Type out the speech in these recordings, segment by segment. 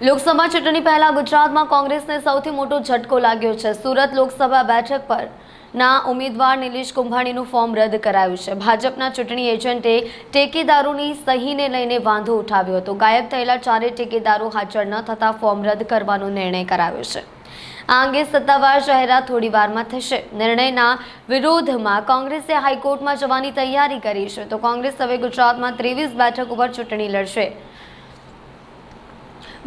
લોકસભા ચૂંટણી પહેલા ગુજરાતમાં કોંગ્રેસને સૌથી મોટો ઝટકો લાગ્યો છે। સુરત લોકસભા બેઠક પર ના ઉમેદવાર નિલેશ કુંભાણીનું ફોર્મ રદ કરાયું છે। ભાજપના ચૂંટણી એજન્ટે ટેકેદારોની સહીને લઈને વાંધો ઉઠાવ્યો હતો। ગાયબ થયેલા ચારેય ટેકેદારો હાજર ન થતા ફોર્મ રદ કરવાનો નિર્ણય કરાયો છે। આ અંગે સત્તાવાર જાહેરાત થોડી વારમાં થશે। નિર્ણયના વિરોધમાં કોંગ્રેસે હાઈકોર્ટમાં જવાની તૈયારી કરી છે। તો કોંગ્રેસ હવે ગુજરાતમાં 23 બેઠક ઉપર ચૂંટણી લડશે।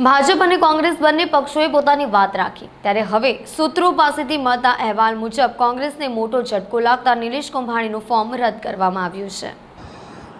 ભાજપ અને કોંગ્રેસ બંને પક્ષોએ પોતાની વાત રાખી, ત્યારે હવે સૂત્રો પાસેથી મળતા અહેવાલ મુજબ કોંગ્રેસને મોટો ઝટકો લાગતા નિલેશ કુંભાણીનું ફોર્મ રદ કરવામાં આવ્યું છે।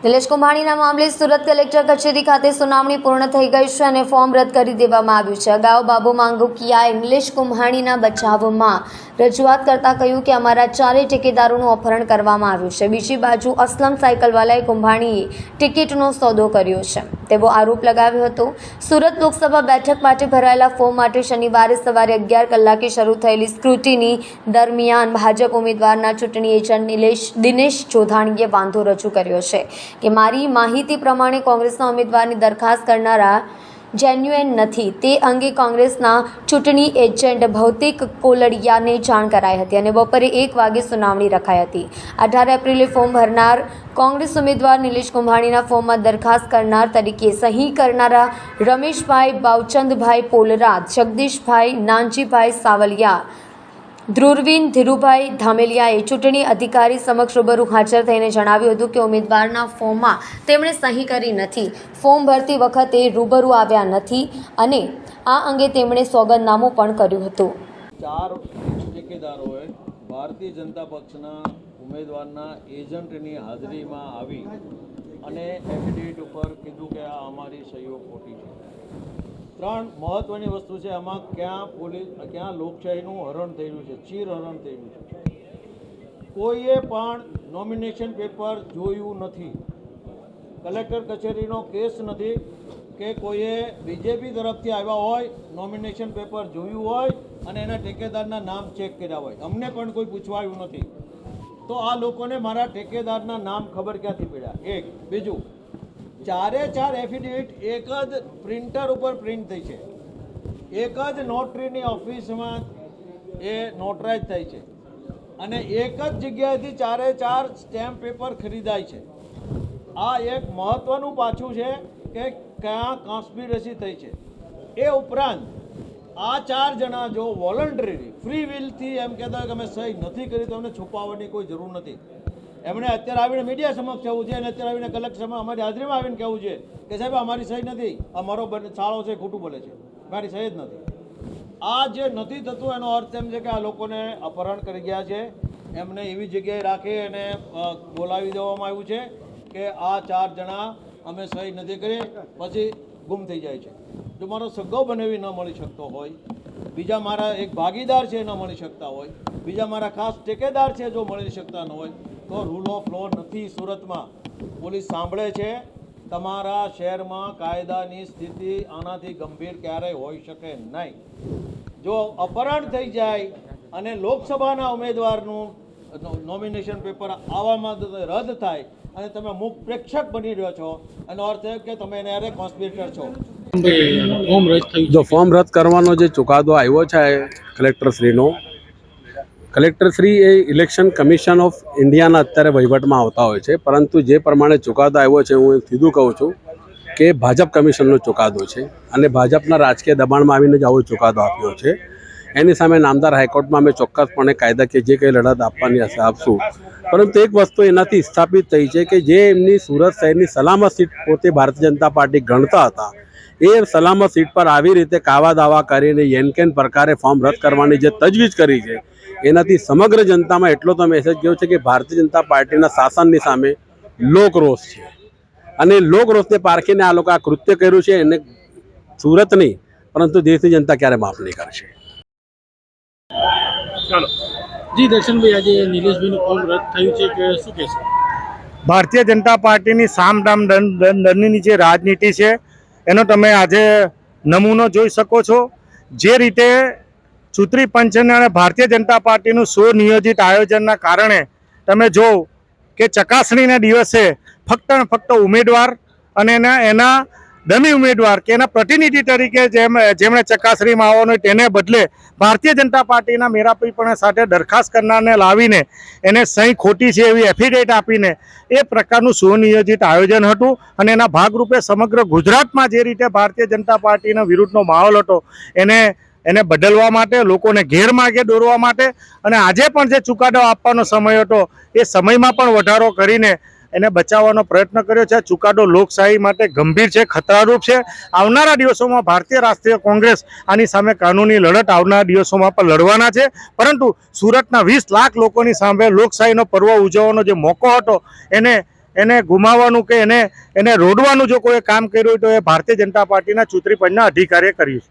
નિલેશ કુંભાણીના મામલે સુરત કલેક્ટર કચેરી ખાતે સુનાવણી પૂર્ણ થઈ ગઈ છે અને ફોર્મ રદ કરી દેવામાં આવ્યું છે। અગાઉ બાબુ માંગુકિયાએ નિલેશ કુંભાણીના બચાવમાં રજૂઆત કરતા કહ્યું કે અમારા ચારેય ટેકેદારોનું અપહરણ કરવામાં આવ્યું છે। બીજી બાજુ અસલમ સાયકલવાલાએ કુંભાણીએ ટિકિટનો સોદો કર્યો છે તેવો આરોપ લગાવ્યો હતો। સુરત લોકસભા બેઠક માટે ભરાયેલા ફોર્મ માટે શનિવારે સવારે 11 કલાકે શરૂ થયેલી સ્ક્રુટિની દરમિયાન ભાજપ ઉમેદવારના ચૂંટણી એજન્ટ દિનેશ જોધાણીએ વાંધો રજૂ કર્યો છે કે મારી માહિતી પ્રમાણે કોંગ્રેસના ઉમેદવારની દરખાસ્ત કરનારા જેન્યુએન નથી। તે અંગે કોંગ્રેસના ચૂંટણી એજન્ટ ભૌતિક કોલડિયાને જાણ કરાઈ હતી અને બપોરે 1 વાગે સુનાવણી રખાઈ હતી। 18 એપ્રિલે ફોર્મ ભરનાર કોંગ્રેસ ઉમેદવાર નિલેશ કુંભાણીના ફોર્મમાં દરખાસ્ત કરનાર તરીકે સહી કરનારા રમેશભાઈ બાવચંદભાઈ પોલરાજ, જગદીશભાઈ નાનજીભાઈ સાવલિયા, ધ્રુરવીન ધીરુભાઈ ધામેલિયાએ ચૂંટણી અધિકારી સમક્ષ રૂબરૂ હાજર થઈને જણાવ્યું હતું કે ઉમેદવારના ફોર્મમાં તેમણે સહી કરી નથી, ફોર્મ ભરતી વખતે રૂબરૂ આવ્યા નથી અને આ અંગે તેમણે સોગંદનામું પણ કર્યું હતું। 4 ટેકેદારોએ ભારતીય જનતા પક્ષના ઉમેદવારના એજન્ટની હાજરીમાં આવી અને એફિડેવિટ ઉપર કીધું કે આ અમારી સહીઓ ખોટી છે। 3 મહત્વની વસ્તુ છે આમાં, ક્યાં લોકશાહીનું હરણ થયેલું છે, ચીરહરણ થયેલું છે। કોઈએ પણ નોમિનેશન પેપર જોયું નથી, કલેક્ટર કચેરીનો કેસ નથી કે કોઈએ બીજેપી તરફથી આવ્યા હોય, નોમિનેશન પેપર જોયું હોય અને એના ટેકેદારના નામ ચેક કર્યા હોય, અમને પણ કોઈ પૂછવાયું નથી। તો આ લોકોને મારા ટેકેદારના નામ ખબર ક્યાંથી પડ્યા? એક બીજું, 4 એફિડેવિટ એક જ પ્રિન્ટર ઉપર પ્રિન્ટ થઈ છે, એક જ નોટરીની ઓફિસમાં એ નોટરાઇઝ થઈ છે અને એક જ જગ્યાએથી 4 સ્ટેમ્પ પેપર ખરીદાય છે। આ એક મહત્વનું પાછું છે કે ક્યાં કોન્સ્પિરસી થઈ છે। એ ઉપરાંત આ 4 જણા જો વોલન્ટરી ફ્રી વિલથી એમ કહેતા હોય કે અમે સહી નથી કરી તો અમને છુપાવવાની કોઈ જરૂર નથી। એમણે અત્યારે આવીને મીડિયા સમક્ષ કહેવું છે અને અત્યારે આવીને કલેક્ટરમાં અમારી હાજરીમાં આવીને કહેવું છે કે સાહેબ અમારી સહી નથી, અમારો શાળો છે ખોટું બોલે છે, મારી સહી જ નથી। આ જે નથી થતું એનો અર્થ એમ છે કે આ લોકોને અપહરણ કરી ગયા છે, એમને એવી જગ્યાએ રાખી અને બોલાવી દેવામાં આવ્યું છે કે આ 4 જણા અમે સહી નથી કરી, પછી ગુમ થઈ જાય છે। જો મારો સગો બનેવી ન મળી શકતો હોય, બીજા મારા એક ભાગીદાર છે ન મળી શકતા હોય, બીજા મારા ખાસ ટેકેદાર છે જો મળી શકતા ન હોય તો રૂલ ઓફ લો નથી। સુરતમાં પોલીસ સાંભળે છે। તમારા શહેરમાં કાયદાની સ્થિતિ આનાથી ગંભીર ક્યારેય હોઈ શકે નહીં। જો અપહરણ થઈ જાય અને લોકસભાના ઉમેદવારનું નોમિનેશન પેપર આવવામાં રદ થાય અને તમે મુખ પ્રેક્ષક બની રહ્યો છો, એનો અર્થ એ કે તમે એને કોન્સ્પિરેટર છો। જો ફોર્મ રદ કરવાનો જે ચુકાદો આવ્યો છે કલેક્ટરશ્રીનો, કલેક્ટરશ્રી એ ઇલેક્શન કમિશન ઓફ ઇન્ડિયાના અત્યારે વહીવટમાં આવતા હોય છે, પરંતુ જે પ્રમાણે ચુકાદો આવ્યો છે હું સીધું કહું છું કે ભાજપ કમિશનનો ચુકાદો છે અને ભાજપના રાજકીય દબાણમાં આવીને જ આવો ચુકાદો આપ્યો છે। એની સામે નામદાર હાઈકોર્ટમાં અમે ચોક્કસપણે કાયદાકીય જે કંઈ લડત આપવાની હશે આપશું, પરંતુ એક વસ્તુ એનાથી સ્થાપિત થઈ છે કે જે એમની સુરત શહેરની સલામત સીટ પોતે ભારતીય જનતા પાર્ટી ગણતા હતા, એ સલામત સીટ પર આવી રીતે કાવા દાવા કરીને યેનકેન પ્રકારે ફોર્મ રદ કરવાની જે તજવીજ કરી છે, એનાથી સમગ્ર જનતામાં એટલો તો મેસેજ ગયો છે કે ભારતીય જનતા પાર્ટીના શાસનની સામે લોકરોષ છે અને લોકરોષને પારખીને આ લોકો આ કૃત્ય કર્યું છે। એને સુરત નહીં પરંતુ દેશની જનતા ક્યારે માફ નહીં કરશે। ચાલો જી દર્શનભાઈ, આજે નિલેશભાઈનું ફોર્મ રદ થયું છે કે શું કહેશો? ભારતીય જનતા પાર્ટીની સામ દામ દંડની જે રાજનીતિ છે એનો તમે આજે નમૂનો જોઈ શકો છો। જે રીતે ચૂંટણી પંચને અને ભારતીય જનતા પાર્ટીનું સુનિયોજિત આયોજનના કારણે તમે જો કે ચકાસણીના દિવસે ફક્ત ઉમેદવાર અને એના ડમી ઉમેદવાર કે એના પ્રતિનિધિ તરીકે જેમણે ચકાસણીમાં આવવાનું હોય તેને બદલે ભારતીય જનતા પાર્ટીના મેરાપીપણા સાથે દરખાસ્ત કરનારને લાવીને એને સહી ખોટી છે એવી એફિડેવિટ આપીને એ પ્રકારનું સુનિયોજિત આયોજન હતું અને એના ભાગરૂપે સમગ્ર ગુજરાતમાં જે રીતે ભારતીય જનતા પાર્ટીના વિરુદ્ધનો માહોલ હતો એને બદલવા માટે, લોકોને ગેરમાર્ગે દોરવા માટે અને આજે પણ જે ચુકાદો આપવાનો સમય હતો એ સમયમાં પણ વધારો કરીને એને બચાવવાનો પ્રયત્ન કર્યો છે. ચુકાદો લોકશાહી માટે ગંભીર છે, ખતરારૂપ છે. આવનારા દિવસોમાં ભારતીય રાષ્ટ્રીય કોંગ્રેસ આની સામે કાનૂની લડત આવનારા દિવસોમાં પણ લડવાના છે. પરંતુ સુરતના 20 લાખ લોકોની સામે લોકશાહીનો પર્વ ઉજવવાનો જે મોકો હતો એને ગુમાવવાનું કે એને રોડવાનું જો કોઈ કામ કર્યું હોય તો એ ભારતીય જનતા પાર્ટીના ચૂંટણી પંચના અધિકારીએ કર્યું છે.